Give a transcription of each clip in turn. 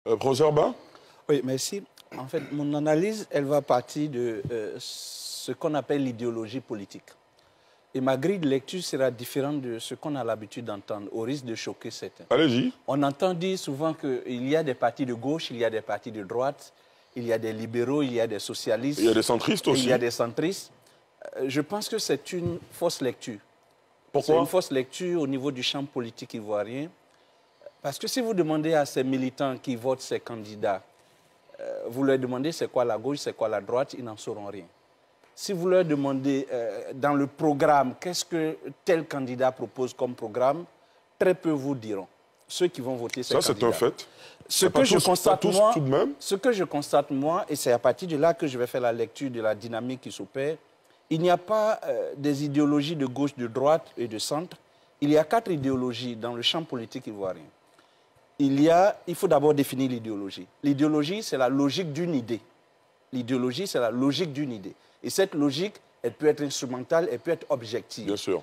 Professeur Ba? Oui, merci. En fait, mon analyse, elle va partir de ce qu'on appelle l'idéologie politique. Et ma grille de lecture sera différente de ce qu'on a l'habitude d'entendre, au risque de choquer certains. Allez-y. On entend dire souvent qu'il y a des partis de gauche, il y a des partis de droite, il y a des libéraux, il y a des socialistes. Il y a des centristes aussi. Il y a des centristes. Je pense que c'est une fausse lecture. Pourquoi? C'est une fausse lecture au niveau du champ politique ivoirien. Parce que si vous demandez à ces militants qui votent ces candidats, vous leur demandez c'est quoi la gauche, c'est quoi la droite, ils n'en sauront rien. Si vous leur demandez dans le programme, qu'est-ce que tel candidat propose comme programme, très peu vous diront. Ceux qui vont voter ces candidats. Ça, c'est un fait. Ce que je constate, moi, et c'est à partir de là que je vais faire la lecture de la dynamique qui s'opère, il n'y a pas des idéologies de gauche, de droite et de centre. Il y a 4 idéologies dans le champ politique ivoirien. Il faut d'abord définir l'idéologie. L'idéologie, c'est la logique d'une idée. L'idéologie, c'est la logique d'une idée. Et cette logique, elle peut être instrumentale, elle peut être objective. Bien sûr.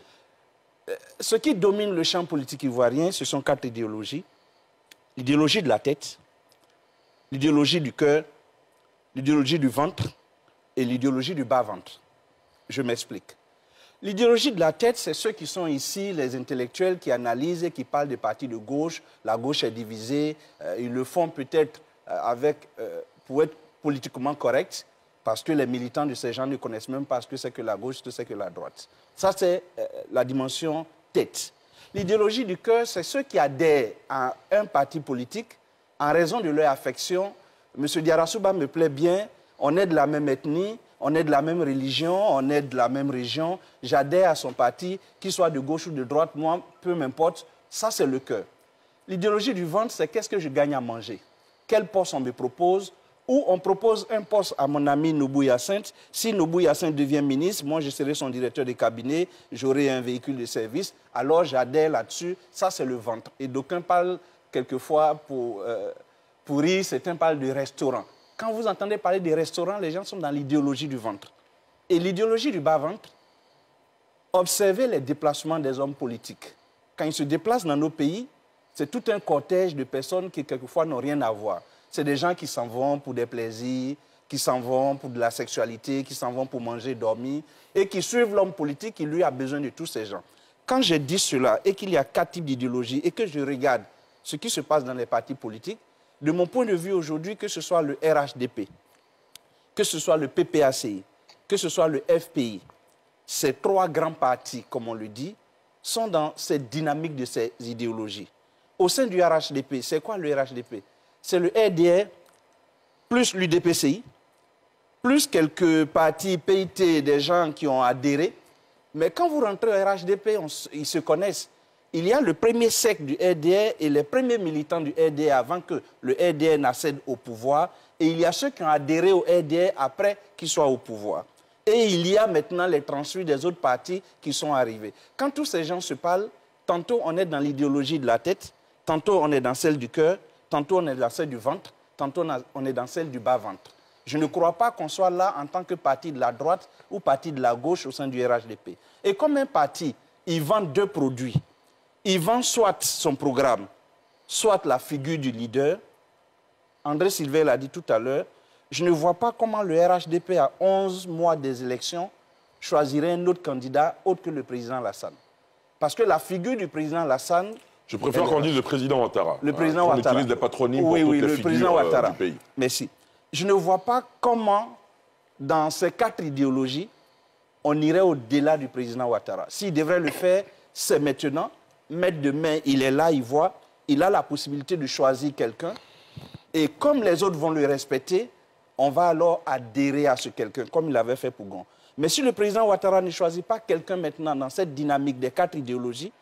Ce qui domine le champ politique ivoirien, ce sont 4 idéologies. L'idéologie de la tête, l'idéologie du cœur, l'idéologie du ventre et l'idéologie du bas-ventre. Je m'explique. L'idéologie de la tête, c'est ceux qui sont ici, les intellectuels qui analysent et qui parlent des partis de gauche. La gauche est divisée. Ils le font peut-être pour être politiquement corrects, parce que les militants de ces gens ne connaissent même pas ce que c'est que la gauche, ce que c'est que la droite. Ça, c'est la dimension tête. L'idéologie du cœur, c'est ceux qui adhèrent à un parti politique en raison de leur affection. M. Diarra-Souba me plaît bien, on est de la même ethnie, on est de la même religion, on est de la même région. J'adhère à son parti, qu'il soit de gauche ou de droite, moi, peu m'importe. Ça, c'est le cœur. L'idéologie du ventre, c'est qu'est-ce que je gagne à manger? Quel poste on me propose? Ou on propose un poste à mon ami Nobou Hyacinthe. Si Nobou Hyacinthe devient ministre, moi, je serai son directeur de cabinet, j'aurai un véhicule de service. Alors, j'adhère là-dessus. Ça, c'est le ventre. Et d'aucuns parlent quelquefois pour rire, certains parlent de restaurant. Quand vous entendez parler des restaurants, les gens sont dans l'idéologie du ventre. Et l'idéologie du bas-ventre, observez les déplacements des hommes politiques. Quand ils se déplacent dans nos pays, c'est tout un cortège de personnes qui, quelquefois, n'ont rien à voir. C'est des gens qui s'en vont pour des plaisirs, qui s'en vont pour de la sexualité, qui s'en vont pour manger, dormir, et qui suivent l'homme politique qui, lui, a besoin de tous ces gens. Quand je dis cela, et qu'il y a 4 types d'idéologies, et que je regarde ce qui se passe dans les partis politiques, de mon point de vue aujourd'hui, que ce soit le RHDP, que ce soit le PPACI, que ce soit le FPI, ces 3 grands partis, comme on le dit, sont dans cette dynamique de ces idéologies. Au sein du RHDP, c'est quoi le RHDP? C'est le RDR, plus l'UDPCI, plus quelques partis PIT, des gens qui ont adhéré. Mais quand vous rentrez au RHDP, ils se connaissent. Il y a le premier cercle du RDR et les premiers militants du RDR avant que le RDR n'accède au pouvoir. Et il y a ceux qui ont adhéré au RDR après qu'ils soient au pouvoir. Et il y a maintenant les transfuges des autres partis qui sont arrivés. Quand tous ces gens se parlent, tantôt on est dans l'idéologie de la tête, tantôt on est dans celle du cœur, tantôt on est dans celle du ventre, tantôt on est dans celle du bas-ventre. Je ne crois pas qu'on soit là en tant que parti de la droite ou parti de la gauche au sein du RHDP. Et comme un parti, il vend 2 produits. Il vend soit son programme, soit la figure du leader. André Sylvain l'a dit tout à l'heure. Je ne vois pas comment le RHDP, à 11 mois des élections, choisirait un autre candidat autre que le président Lassane. Parce que la figure du président Lassane... Je préfère qu'on dise le président Ouattara. Le président Ouattara. On utilise des patronymes pour toutes les figures du pays. Merci. Je ne vois pas comment, dans ces 4 idéologies, on irait au-delà du président Ouattara. S'il devrait le faire, c'est maintenant. Maître de main, il est là, il voit. Il a la possibilité de choisir quelqu'un. Et comme les autres vont le respecter, on va alors adhérer à ce quelqu'un, comme il avait fait pour Gon. Mais si le président Ouattara ne choisit pas quelqu'un maintenant dans cette dynamique des 4 idéologies,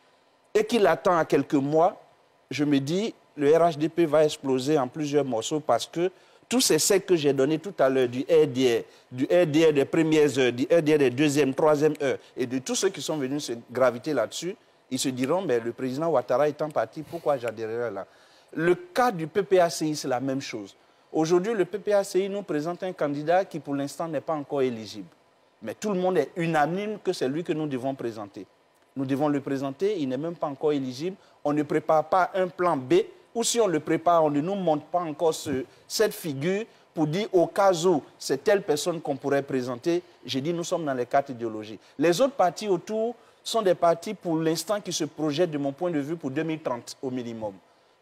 et qu'il attend à quelques mois, je me dis, le RHDP va exploser en plusieurs morceaux parce que tous ces sectes que j'ai donnés tout à l'heure, du RDR des premières heures, du RDR des deuxième, troisième heures, et de tous ceux qui sont venus se graviter là-dessus, ils se diront, mais le président Ouattara étant parti, pourquoi j'adhérerais là? Le cas du PPACI, c'est la même chose. Aujourd'hui, le PPACI nous présente un candidat qui, pour l'instant, n'est pas encore éligible. Mais tout le monde est unanime que c'est lui que nous devons présenter. Nous devons le présenter, il n'est même pas encore éligible. On ne prépare pas un plan B ou si on le prépare, on ne nous montre pas encore cette figure pour dire au cas où c'est telle personne qu'on pourrait présenter. J'ai dit nous sommes dans les 4 idéologies. Les autres partis autour sont des partis pour l'instant qui se projettent de mon point de vue pour 2030 au minimum,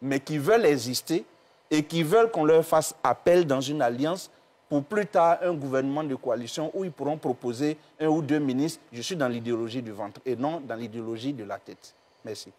mais qui veulent exister et qui veulent qu'on leur fasse appel dans une alliance pour plus tard un gouvernement de coalition où ils pourront proposer 1 ou 2 ministres. Je suis dans l'idéologie du ventre et non dans l'idéologie de la tête. Merci.